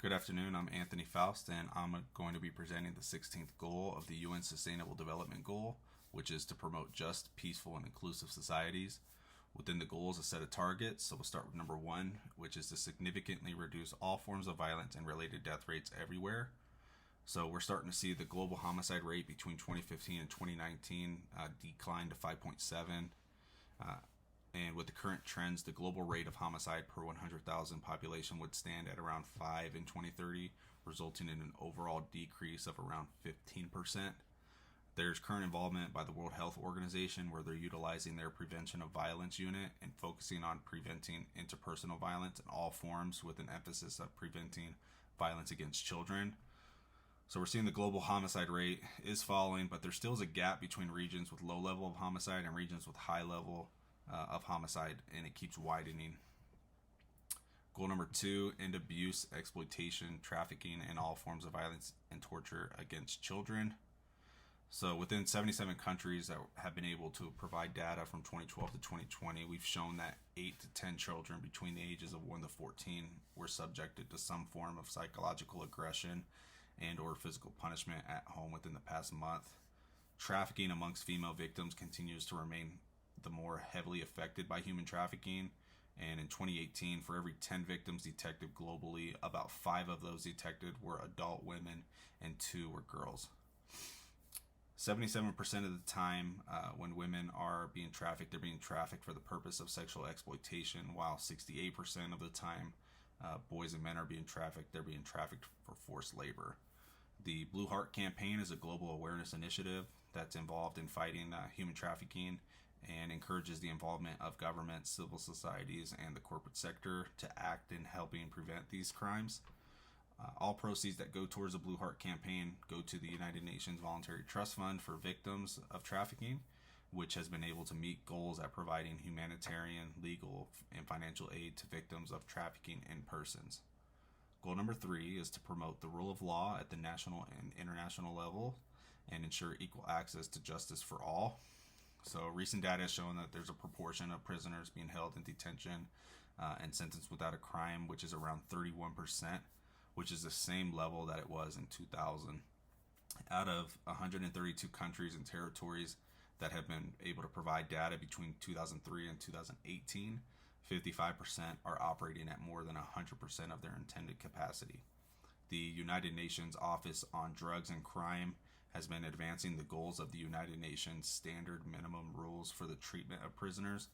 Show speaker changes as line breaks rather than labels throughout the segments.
Good afternoon. I'm Anthony Faust, and I'm going to be presenting the 16th goal of the UN Sustainable Development Goal, which is to promote just, peaceful, and inclusive societies. Within the goals, a set of targets. So we'll start with number one, which is to significantly reduce all forms of violence and related death rates everywhere. So we're starting to see the global homicide rate between 2015 and 2019 decline to 5.7. And with the current trends, the global rate of homicide per 100,000 population would stand at around 5 in 2030, resulting in an overall decrease of around 15%. There's current involvement by the World Health Organization where they're utilizing their prevention of violence unit and focusing on preventing interpersonal violence in all forms with an emphasis of preventing violence against children. So we're seeing the global homicide rate is falling, but there still is a gap between regions with low level of homicide and regions with high level of homicide, and it keeps widening. Goal number two, end abuse, exploitation, trafficking, and all forms of violence and torture against children. So within 77 countries that have been able to provide data from 2012 to 2020, we've shown that 8 to 10 children between the ages of 1 to 14 were subjected to some form of psychological aggression and or physical punishment at home within the past month. Trafficking amongst female victims continues to remain the more heavily affected by human trafficking, and in 2018, for every 10 victims detected globally, about 5 of those detected were adult women and 2 were girls. 77% of the time when women are being trafficked, they're being trafficked for the purpose of sexual exploitation, while 68% of the time boys and men are being trafficked, they're being trafficked for forced labor. The Blue Heart Campaign is a global awareness initiative that's involved in fighting human trafficking and encourages the involvement of governments, civil societies, and the corporate sector to act in helping prevent these crimes. All proceeds that go towards the Blue Heart Campaign go to the United Nations Voluntary Trust Fund for victims of trafficking, which has been able to meet goals at providing humanitarian, legal, and financial aid to victims of trafficking in persons. Goal number 3 is to promote the rule of law at the national and international level and ensure equal access to justice for all. So recent data has shown that there's a proportion of prisoners being held in detention and sentenced without a crime, which is around 31%, which is the same level that it was in 2000. Out of 132 countries and territories that have been able to provide data between 2003 and 2018, 55% are operating at more than 100% of their intended capacity. The United Nations Office on Drugs and Crime has been advancing the goals of the United Nations Standard Minimum Rules for the treatment of prisoners.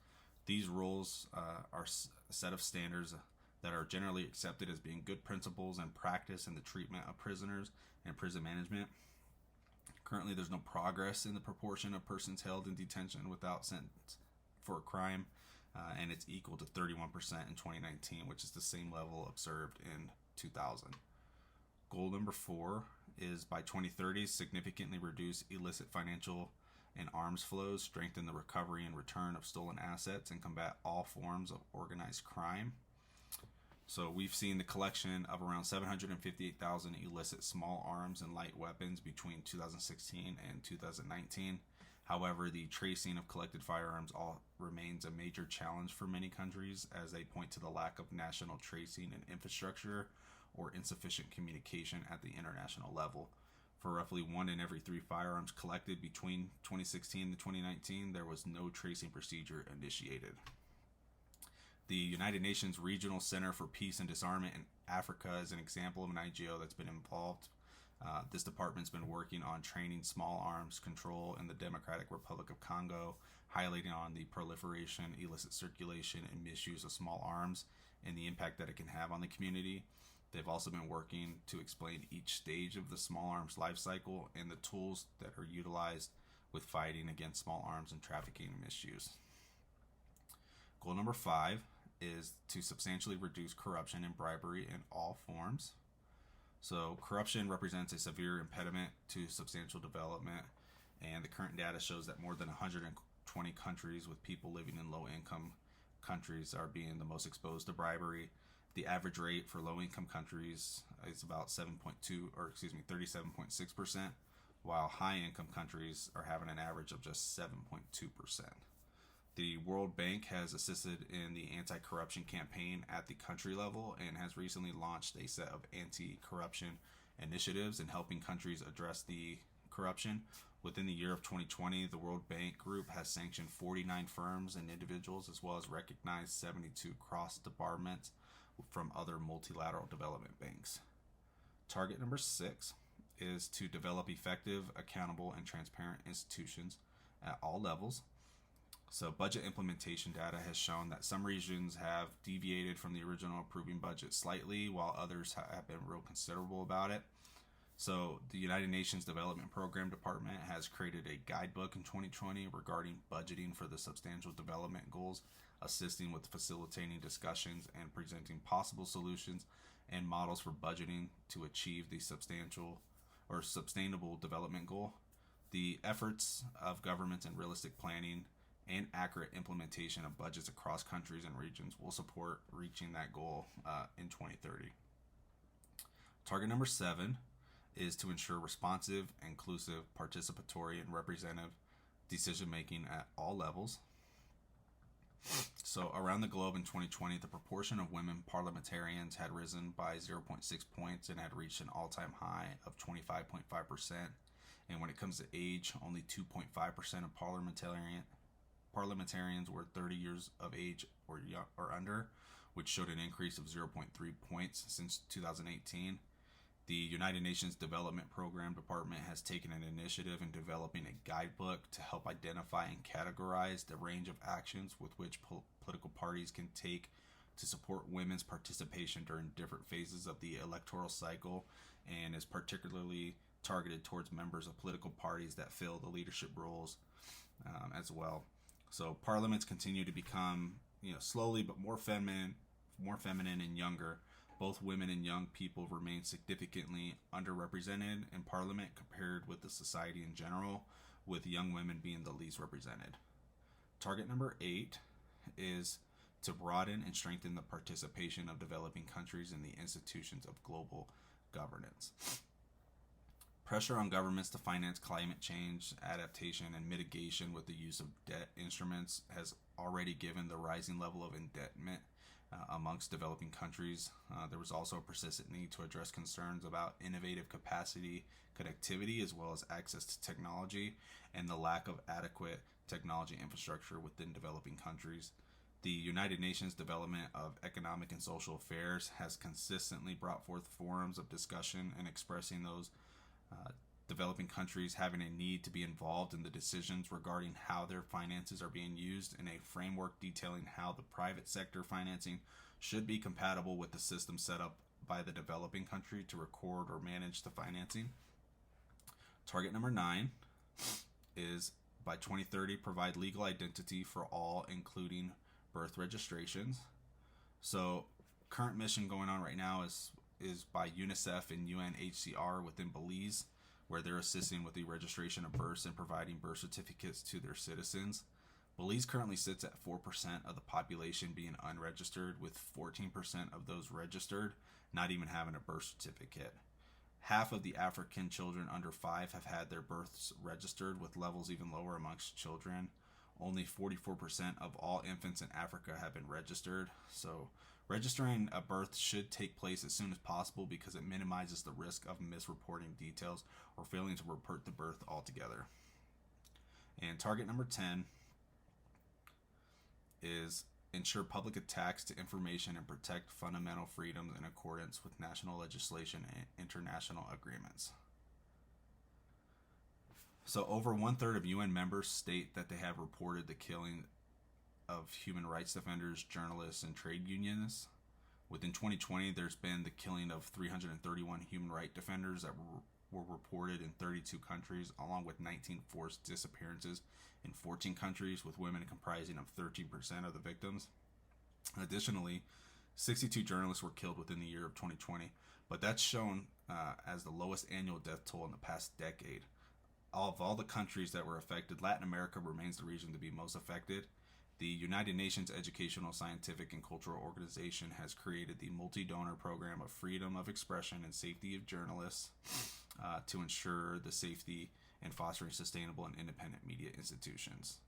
These rules are a set of standards that are generally accepted as being good principles and practice in the treatment of prisoners and prison management. Currently, there's no progress in the proportion of persons held in detention without sentence for a crime, and it's equal to 31% in 2019, which is the same level observed in 2000. Goal number 4 is by 2030, significantly reduce illicit financial and arms flows, strengthen the recovery and return of stolen assets, and combat all forms of organized crime. So we've seen the collection of around 758,000 illicit small arms and light weapons between 2016 and 2019. However, the tracing of collected firearms all remains a major challenge for many countries as they point to the lack of national tracing and infrastructure or insufficient communication at the international level. For roughly 1 in every 3 firearms collected between 2016 and 2019, there was no tracing procedure initiated. The United Nations Regional Center for Peace and Disarmament in Africa is an example of an IGO that's been involved. This department's been working on training small arms control in the Democratic Republic of Congo, highlighting on the proliferation, illicit circulation, and misuse of small arms and the impact that it can have on the community. They've also been working to explain each stage of the small arms life cycle and the tools that are utilized with fighting against small arms and trafficking and misuse. Goal number 5 is to substantially reduce corruption and bribery in all forms. So corruption represents a severe impediment to substantial development, and the current data shows that more than 120 countries with people living in low-income countries are being the most exposed to bribery. The average rate for low-income countries is about 37.6%, while high-income countries are having an average of just 7.2%. The World Bank has assisted in the anti-corruption campaign at the country level and has recently launched a set of anti-corruption initiatives in helping countries address the corruption. Within the year of 2020, the World Bank Group has sanctioned 49 firms and individuals, as well as recognized 72 cross-departments from other multilateral development banks. Target number 6 is to develop effective, accountable, and transparent institutions at all levels. So budget implementation data has shown that some regions have deviated from the original approving budget slightly, while others have been real considerable about it. So the United Nations Development Program Department has created a guidebook in 2020 regarding budgeting for the substantial development goals, assisting with facilitating discussions and presenting possible solutions and models for budgeting to achieve the substantial or sustainable development goal. The efforts of governments in realistic planning and accurate implementation of budgets across countries and regions will support reaching that goal in 2030. Target number 7 is to ensure responsive, inclusive, participatory, and representative decision making at all levels. So around the globe in 2020, the proportion of women parliamentarians had risen by 0.6 points and had reached an all-time high of 25.5%. And when it comes to age, only 2.5% of parliamentarians were 30 years of age or under, which showed an increase of 0.3 points since 2018. The United Nations Development Program Department has taken an initiative in developing a guidebook to help identify and categorize the range of actions with which political parties can take to support women's participation during different phases of the electoral cycle, and is particularly targeted towards members of political parties that fill the leadership roles as well. So parliaments continue to become, slowly but more feminine and younger. Both women and young people remain significantly underrepresented in Parliament compared with the society in general, with young women being the least represented. Target number 8 is to broaden and strengthen the participation of developing countries in the institutions of global governance. Pressure on governments to finance climate change, adaptation, and mitigation with the use of debt instruments has already given the rising level of indebtedness amongst developing countries. There was also a persistent need to address concerns about innovative capacity, connectivity, as well as access to technology, and the lack of adequate technology infrastructure within developing countries. The United Nations Development of Economic and Social Affairs has consistently brought forth forums of discussion and expressing those developing countries having a need to be involved in the decisions regarding how their finances are being used, in a framework detailing how the private sector financing should be compatible with the system set up by the developing country to record or manage the financing. Target number 9 is by 2030 provide legal identity for all, including birth registrations. So current mission going on right now is by UNICEF and UNHCR within Belize, where they're assisting with the registration of births and providing birth certificates to their citizens. Belize currently sits at 4% of the population being unregistered, with 14% of those registered not even having a birth certificate. Half of the African children under 5 have had their births registered, with levels even lower amongst children. Only 44% of all infants in Africa have been registered. So registering a birth should take place as soon as possible because it minimizes the risk of misreporting details or failing to report the birth altogether. And target number 10 is ensure public attacks to information and protect fundamental freedoms in accordance with national legislation and international agreements. So over 1/3 of UN members state that they have reported the killing of human rights defenders, journalists, and trade unionists. Within 2020, there's been the killing of 331 human rights defenders that were reported in 32 countries, along with 19 forced disappearances in 14 countries, with women comprising of 13% of the victims. Additionally, 62 journalists were killed within the year of 2020, but that's shown as the lowest annual death toll in the past decade. Of all the countries that were affected, Latin America remains the region to be most affected. The United Nations Educational, Scientific, and Cultural Organization has created the multi-donor program of freedom of expression and safety of journalists to ensure the safety and fostering sustainable and independent media institutions.